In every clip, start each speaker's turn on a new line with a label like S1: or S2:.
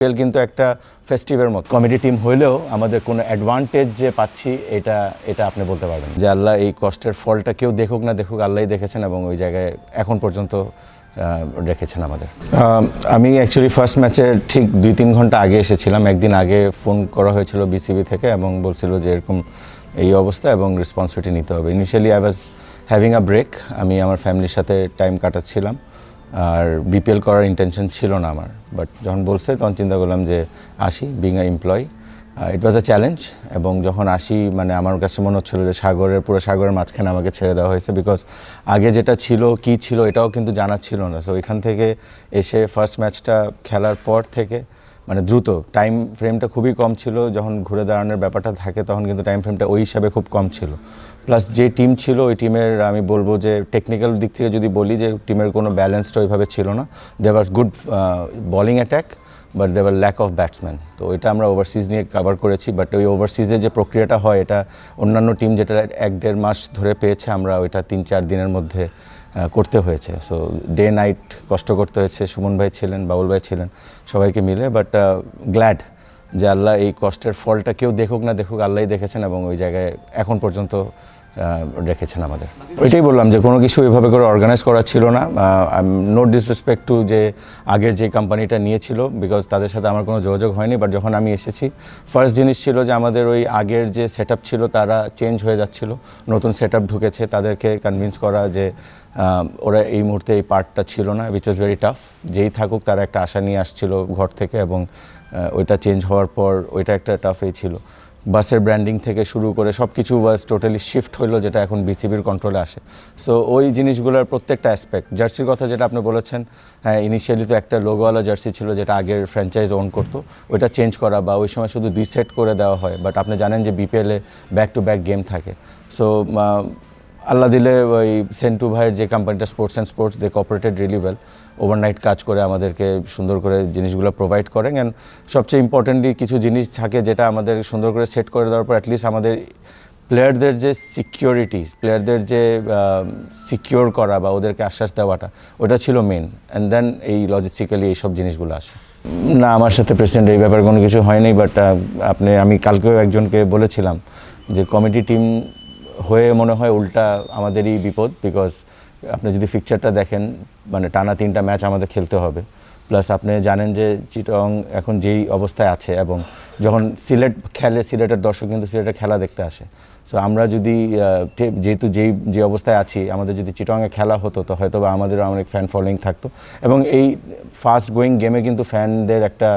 S1: BPL কিন্তু একটা ফেস্টিভের মতো কমিটি টিম হইলেও আমাদের কোনো অ্যাডভান্টেজ যে পাচ্ছি এটা আপনি বলতে পারবেন যে আল্লাহ এই কষ্টের ফলটা কেউ দেখুক না দেখুক আল্লাহই দেখেছেন এবং ওই জায়গায় এখন পর্যন্ত রেখেছেন আমাদের। আমি অ্যাকচুয়ালি ফার্স্ট ম্যাচের ঠিক 2-3 ঘন্টা আগে এসেছিলাম। একদিন আগে ফোন করা হয়েছিল বিসিবি থেকে এবং বলছিল যে এরকম এই অবস্থা এবং রেসপন্সিবিলিটি নিতে হবে। Initially I was having a break, আমি আমার ফ্যামিলির সাথে টাইম কাটাচ্ছিলাম আর বিপিএল করার ইন্টেনশন ছিল না আমার। বাট যখন বলছে তখন চিন্তা করলাম যে আসি, being a employee. It was a challenge এবং যখন আসি মানে আমার কাছে মনে হচ্ছিলো যে পুরো সাগরের মাঝখানে আমাকে ছেড়ে দেওয়া হয়েছে, বিকজ আগে যেটা ছিল কী ছিল এটাও কিন্তু জানা ছিল না। সো এখান থেকে এসে ফার্স্ট ম্যাচটা খেলার পর থেকে মানে দ্রুত টাইম ফ্রেমটা খুবই কম ছিল। যখন ঘুরে দাঁড়ানোর ব্যাপারটা থাকে তখন কিন্তু টাইম ফ্রেমটা ওই হিসাবে খুব কম ছিল। প্লাস যে টিম ছিল ওই টিমের আমি বলবো যে টেকনিক্যাল দিক থেকে যদি বলি যে টিমের কোনো ব্যালেন্সটা ওইভাবে ছিল না। They were good bowling attack but they were lack of batsman. তো এটা আমরা ওভারসিজ নিয়ে কভার করেছি, বাট ওই ওভারসিজে যে প্রক্রিয়াটা হয় এটা অন্যান্য টিম যেটা 1-1.5 মাস ধরে পেয়েছে আমরা ওইটা 3-4 দিনের মধ্যে করতে হয়েছে। সো ডে নাইট কষ্ট করতে হয়েছে। সুমন ভাই ছিলেন, বাউল ভাই ছিলেন, সবাইকে মিলে। বাট গ্ল্যাড যে আল্লাহ এই কষ্টের ফলটা কেউ দেখুক না দেখুক আল্লাহই দেখেছেন এবং ওই জায়গায় এখন পর্যন্ত রেখেছেন আমাদের। ওইটাই বললাম যে কোনো কিছু এভাবে করে অর্গানাইজ করা ছিল না। নো ডিসরেসপেক্ট টু যে আগের যে কোম্পানিটা নিয়েছিল, বিকজ তাদের সাথে আমার কোনো যোগাযোগ হয়নি। বাট যখন আমি এসেছি ফার্স্ট জিনিস ছিল যে আমাদের ওই আগের যে সেট আপ ছিল তারা চেঞ্জ হয়ে যাচ্ছিল, নতুন সেট আপ ঢুকেছে, তাদেরকে কনভিন্স করা যে ওরা এই মুহূর্তে এই পার্টটা ছিল না, উইচ ইজ ভেরি টাফ। যেই থাকুক তারা একটা আশা নিয়ে আসছিল ঘর থেকে এবং ওইটা চেঞ্জ হওয়ার পর ওইটা একটা টাফই ছিল। বাসের ব্র্যান্ডিং থেকে শুরু করে সব কিছু বাস টোটালি শিফট হইলো, যেটা এখন বিসিবির কন্ট্রোলে আসে। সো ওই জিনিসগুলোর প্রত্যেকটা অ্যাসপেক্ট, জার্সির কথা যেটা আপনি বলেছেন, হ্যাঁ ইনিশিয়ালি তো একটা লোগোওয়ালা জার্সি ছিল যেটা আগের ফ্র্যাঞ্চাইজ ওন করতো, ওইটা চেঞ্জ করা বা ওই সময় শুধু 2 সেট করে দেওয়া হয়। বাট আপনি জানেন যে বিপিএলে ব্যাক টু ব্যাক গেম থাকে। সো আল্লাহ দিলে ওই সেন্টু ভাইয়ের যে কোম্পানিটা sports and sports, they cooperated really well. Overnight কাজ করে আমাদেরকে সুন্দর করে জিনিসগুলো প্রোভাইড করেন। অ্যান্ড সবচেয়ে ইম্পর্টেন্টলি কিছু জিনিস থাকে যেটা আমাদের সুন্দর করে সেট করে দেওয়ার পর অ্যাটলিস্ট আমাদের প্লেয়ারদের যে সিকিউরিটি, প্লেয়ারদের যে সিকিউর করা বা ওদেরকে আশ্বাস দেওয়াটা, ওটা ছিল মেন। অ্যান্ড দেন এই লজিস্টিক্যালি এইসব জিনিসগুলো আসে। না, আমার সাথে প্রেসিডেন্ট এই ব্যাপারে কোনো কিছু হয়নি। বাট আমি কালকেও একজনকে বলেছিলাম যে কমিটি টিম হয়ে মনে হয় উল্টা আমাদেরই বিপদ, বিকজ আপনি যদি ফিকচারটা দেখেন মানে টানা 3টা ম্যাচ আমাদের খেলতে হবে। প্লাস আপনি জানেন যে চিটং এখন যেই অবস্থায় আছে এবং যখন সিলেট খেলে সিলেটের দর্শক কিন্তু সিলেটের খেলা দেখতে আসে। সো আমরা যদি যেহেতু যে অবস্থায় আছি, আমাদের যদি চিটংয়ে খেলা হতো তো হয়তো বা আমাদেরও অনেক ফ্যান ফলোয়িং থাকতো। এবং এই ফাস্ট গোয়িং গেমে কিন্তু ফ্যানদের একটা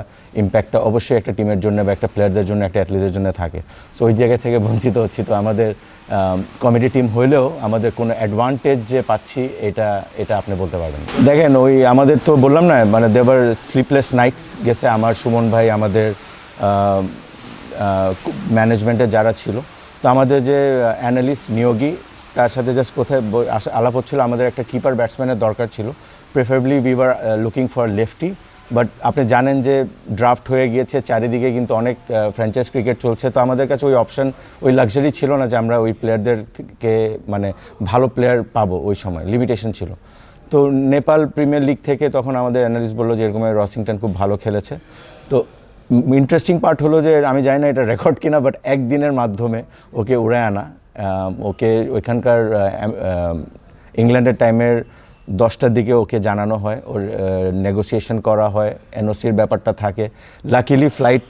S1: ইম্প্যাক্টটা অবশ্যই একটা টিমের জন্য বা একটা প্লেয়ারদের জন্য, একটা অ্যাথলিটের জন্য থাকে। সো ওই জায়গা থেকে বঞ্চিত হচ্ছি। তো আমাদের কমিটি টিম হইলেও আমাদের কোনো অ্যাডভান্টেজ যে পাচ্ছি এটা আপনি বলতে পারবেন। দেখেন ওই আমাদের তো বললাম না মানে দেবার স্লিপলেস নাইটস গেছে আমার, সুমন ভাই, আমাদের ম্যানেজমেন্টে যারা ছিল। তো আমাদের যে অ্যানালিস্ট নিয়োগী তার সাথে জাস্ট কোথায় আলাপ হচ্ছিল আমাদের একটা কিপার ব্যাটসম্যানের দরকার ছিল। Preferably we were looking for lefty. But আপনি জানেন যে ড্রাফট হয়ে গিয়েছে, চারিদিকে কিন্তু অনেক ফ্র্যাঞ্চাইজ ক্রিকেট চলছে। তো আমাদের কাছে ওই অপশন, ওই লাক্সারি ছিল না যে আমরা ওই প্লেয়ারদেরকে মানে ভালো প্লেয়ার পাবো, ওই সময় লিমিটেশন ছিল। তো নেপাল প্রিমিয়ার লিগ থেকে তখন আমাদের অ্যানালিস্ট বললো যে এরকম রসিংটন খুব ভালো খেলেছে। তো ইন্টারেস্টিং পার্ট হলো যে আমি জানি না এটা রেকর্ড কিনা, বাট একদিনের মাধ্যমে ওকে উড়ে আনা, ওকে ওইখানকার ইংল্যান্ডের টাইমের 10টার দিকে ওকে জানানো হয়, ওর নেগোসিয়েশন করা হয়, এনওসির ব্যাপারটা থাকে। লাকিলি ফ্লাইট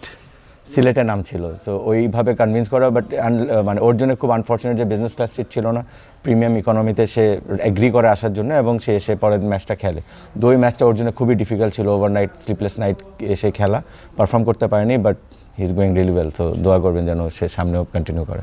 S1: সিলেটে নাম ছিল। সো ওইভাবে কনভিন্স করা, বাট মানে ওর জন্য খুব আনফর্চুনেট যে বিজনেস ক্লাস সিট ছিল না, প্রিমিয়াম ইকোনমিতে সে এগ্রি করে আসার জন্য এবং সে এসে পরের ম্যাচটা খেলে। তো ওই ম্যাচটা ওর জন্য খুবই ডিফিকাল্ট ছিল, ওভারনাইট স্লিপলেস নাইট এসে খেলা, পারফর্ম করতে পারেনি। But he is going really well. তো দোয়া করবেন যেন সে সামনেও কন্টিনিউ করে।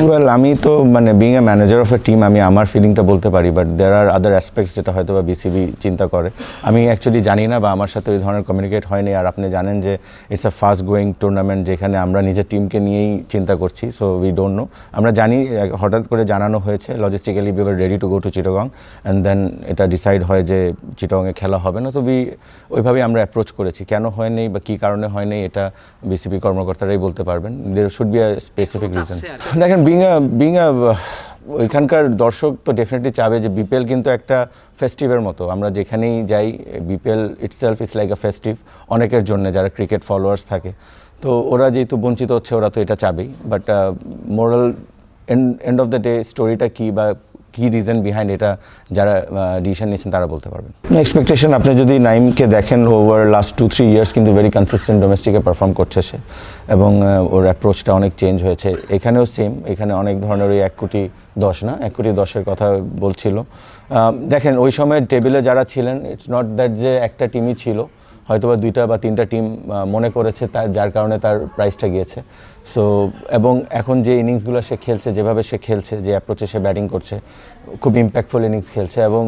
S1: ওয়েল আমি তো মানে being a manager of A team আমি আমার ফিলিংটা বলতে পারি, but there R other aspects যেটা হয়তো বা বিসিবি চিন্তা করে। আমি অ্যাকচুয়ালি জানি না বা আমার সাথে ওই ধরনের কমিউনিকেট হয়নি। আর আপনি জানেন যে it's a fast going tournament যেখানে আমরা নিজের টিমকে নিয়েই চিন্তা করছি। So we don't know. আমরা জানি হঠাৎ করে জানানো হয়েছে logistically we were ready to go to Chittagong, and then এটা ডিসাইড হয় যে চিটাগংয়ে খেলা হবে না। তো ওইভাবেই আমরা অ্যাপ্রোচ করেছি। কেন হয়নি বা কী কারণে হয়নি এটা বিসিবি কর্মকর্তারাই বলতে পারবেন। There should be a specific reason. দেখেন বিং আ ওইখানকার দর্শক তো ডেফিনেটলি চাবে যে বিপিএল কিন্তু একটা ফেস্টিভের মতো, আমরা যেখানেই যাই BPL itself is like a festive অনেকের জন্য যারা ক্রিকেট ফলোয়ার্স থাকে। তো ওরা যেহেতু বঞ্চিত হচ্ছে ওরা তো এটা চাবেই, but moral end of the day স্টোরিটা কী বা কী রিজন বিহাইন্ড এটা যারা ডিসিশন নিয়েছেন তারা বলতে পারবেন। এক্সপেকটেশন আপনি যদি নাইমকে দেখেন ওভার লাস্ট 2-3 ইয়ার্স কিন্তু ভেরি কনসিস্টেন্ট ডোমেস্টিকে পারফর্ম করছে সে, এবং ওর অ্যাপ্রোচটা অনেক চেঞ্জ হয়েছে। এখানেও সেম, এখানে অনেক ধরনের ওই 1,10,000,000 কথা বলছিল। দেখেন ওই সময় টেবিলে যারা ছিলেন ইটস নট দ্যাট যে একটা টিমই ছিল, হয়তোবা 2টা বা 3টা টিম মনে করেছে তার যার কারণে তার প্রাইসটা গিয়েছে। সো এবং এখন যে ইনিংসগুলো সে খেলছে, যেভাবে সে খেলছে, যে অ্যাপ্রোচে সে ব্যাটিং করছে, খুব ইম্প্যাক্টফুল ইনিংস খেলছে, এবং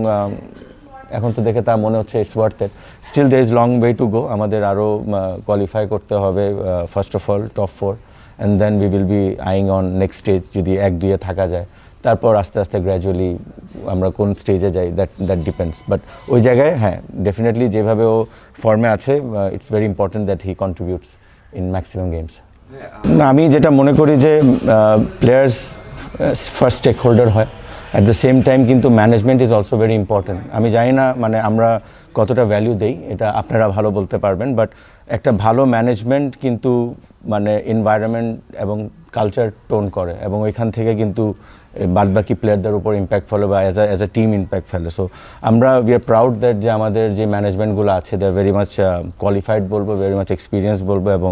S1: এখন তো দেখে তা মনে হচ্ছে it's worth it. Still there is long way to go, আমাদের আরও কোয়ালিফাই করতে হবে first of all top 4, and then we will be eyeing on next stage. যদি 1-2-এ থাকা যায় তারপর আস্তে আস্তে গ্র্যাজুয়ালি আমরা কোন স্টেজে যাই দ্যাট ডিপেন্ডস। বাট ওই জায়গায় হ্যাঁ ডেফিনেটলি যেভাবে ও ফর্মে আছে it's very important that he contributes in maximum games. আমি যেটা মনে করি যে প্লেয়ার্স ফার্স্ট স্টেক হোল্ডার হয়, অ্যাট দ্য সেম টাইম কিন্তু management is also very important. আমি জানি না মানে আমরা কতটা ভ্যালু দেই, এটা আপনারা ভালো বলতে পারবেন, বাট একটা ভালো ম্যানেজমেন্ট কিন্তু মানে এনভায়রনমেন্ট এবং কালচার টোন করে, এবং ওইখান থেকে কিন্তু বাদবাকি প্লেয়ারদের উপর ইম্প্যাক্ট ফেলে বা অ্যাজ এ টিম ইম্প্যাক্ট ফেলে। সো আমরা উই আর প্রাউড দ্যাট যে আমাদের যে ম্যানেজমেন্টগুলো আছে দে আর ভেরি মাচ কোয়ালিফাইড বলবো, ভেরি মাচ এক্সপিরিয়েন্স বলবো, এবং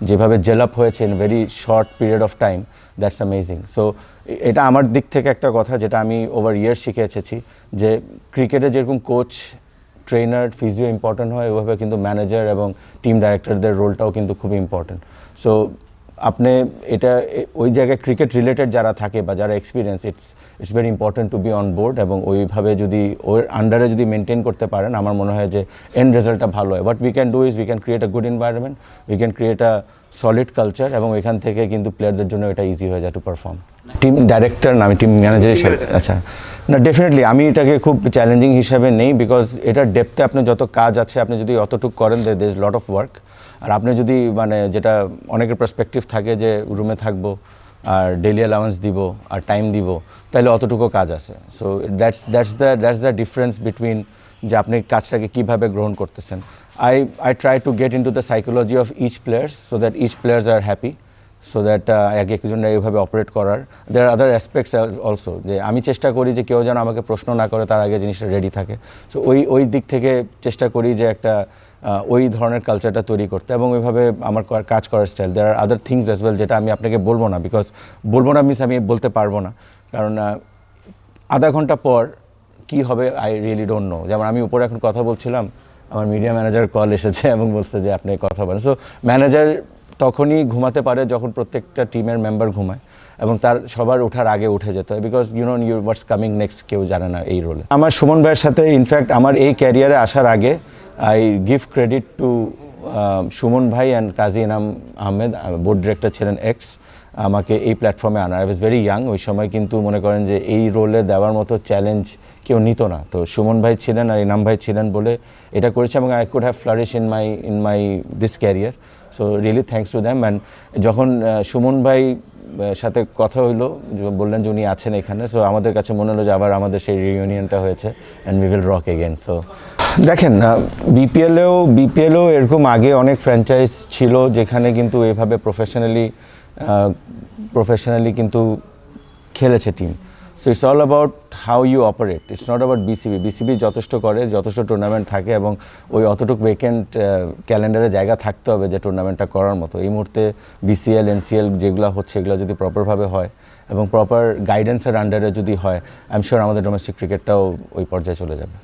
S1: যেভাবে জেল আপ হয়েছে in very short period of time, that's amazing. So এটা আমার দিক থেকে একটা কথা যেটা আমি ওভার ইয়ার শিখে এসেছি, যে ক্রিকেটে যেরকম কোচ, ট্রেনার, ফিজিও ইম্পর্টেন্ট হয়, ওইভাবে কিন্তু ম্যানেজার এবং টিম ডাইরেক্টরদের রোলটাও কিন্তু খুব ইম্পর্টেন্ট। সো আপনি এটা ওই জায়গায় ক্রিকেট রিলেটেড যারা থাকে বা যারা experience, it's very important to be on board, এবং ওইভাবে যদি ওর আন্ডারে যদি মেনটেন করতে পারেন আমার মনে হয় যে এন্ড রেজাল্টটা ভালো হয়। What we can do is we can create a good environment, we can create a solid culture, এবং এখান থেকে কিন্তু প্লেয়ারদের জন্য এটা ইজি হয়ে যায় টু পারফর্ম। টিম ডাইরেক্টর না, আমি টিম ম্যানেজার হিসেবে, আচ্ছা না ডেফিনেটলি আমি এটাকে খুব চ্যালেঞ্জিং হিসাবে নেই, বিকজ এটার ডেপথে আপনি যত কাজ আছে আপনি যদি অতটুকু করেন there is lot of work. আর আপনি যদি মানে যেটা অনেকের পার্সপেক্টিভ থাকে যে রুমে থাকবো আর ডেইলি অ্যালাউন্স দিব আর টাইম দিব, তাহলে অতটুকু কাজ আছে। So that's the difference between যে আপনি কাজটাকে কীভাবে গ্রহণ করতেছেন। I try to get into the psychology of each players so that each players are happy, so that এক একজনের এইভাবে অপারেট করার। দেয়ার আর আদার অ্যাসপেক্টস অলসো, যে আমি চেষ্টা করি যে কেউ যেন আমাকে প্রশ্ন না করে তার আগে জিনিসটা রেডি থাকে। সো ওই দিক থেকে চেষ্টা করি যে একটা ওই ধরনের কালচারটা তৈরি করতে, এবং ওইভাবে আমার কাজ করার স্টাইল। দেয়ার আর আদার থিংস অ্যাজ ওয়েল যেটা আমি আপনাকে বলবো না, বিকজ বলবো না মিনস আমি বলতে পারবো না, কারণ আধা ঘন্টা পর কী হবে আই রিয়েলি ডোন্ট নো। যেমন আমি উপরে এখন কথা বলছিলাম, আমার মিডিয়া ম্যানেজার কল এসেছে এবং বলছে যে আপনি কথা বলেন। সো ম্যানেজার তখনই ঘুমাতে পারে যখন প্রত্যেকটা টিমের মেম্বার ঘুমায়, এবং তার সবার ওঠার আগে উঠে যেতে হয়, because you know what's coming next কেউ জানে না এই রোলে। আমার সুমন ভাইয়ের সাথে ইনফ্যাক্ট আমার এই ক্যারিয়ারে আসার আগে I give credit to Suman ভাই and Kazi Enam Ahmed, board director ছিলেন এক্স, আমাকে এই প্ল্যাটফর্মে আনার। আই ওয়াজ ভেরি ইয়াং ওই সময়, কিন্তু মনে করেন যে এই রোলে দেওয়ার মতো চ্যালেঞ্জ কেউ নিত না। তো সুমন ভাই ছিলেন আর ইনাম ভাই ছিলেন বলে এটা করেছি, এবং I could have flourish in my this career. So really thanks to them. And যখন সুমন ভাই সাথে কথা হইলো, বললেন যে উনি আছেন এখানে, সো আমাদের কাছে মনে হলো যে আবার আমাদের সেই রিউনিয়নটা হয়েছে, and we will rock again. So দেখেন বিপিএলেও এরকম আগে অনেক ফ্র্যাঞ্চাইজ ছিল যেখানে কিন্তু এভাবে প্রফেশনালি কিন্তু খেলেছে team. So it's all about how you operate, it's not about BCB যথেষ্ট করে, যথেষ্ট টুর্নামেন্ট থাকে, এবং ওই অতটুকু ভেকেন্ট ক্যালেন্ডারে জায়গা থাকতে হবে যে টুর্নামেন্টটা করার মতো। এই মুহূর্তে বিসিএল, এনসিএল যেগুলো হচ্ছে এগুলো যদি প্রপারভাবে হয় এবং প্রপার গাইডেন্সের আন্ডারে যদি হয়, আই এম শিওর আমাদের ডোমেস্টিক ক্রিকেটটাও ওই পর্যায়ে চলে যাবে।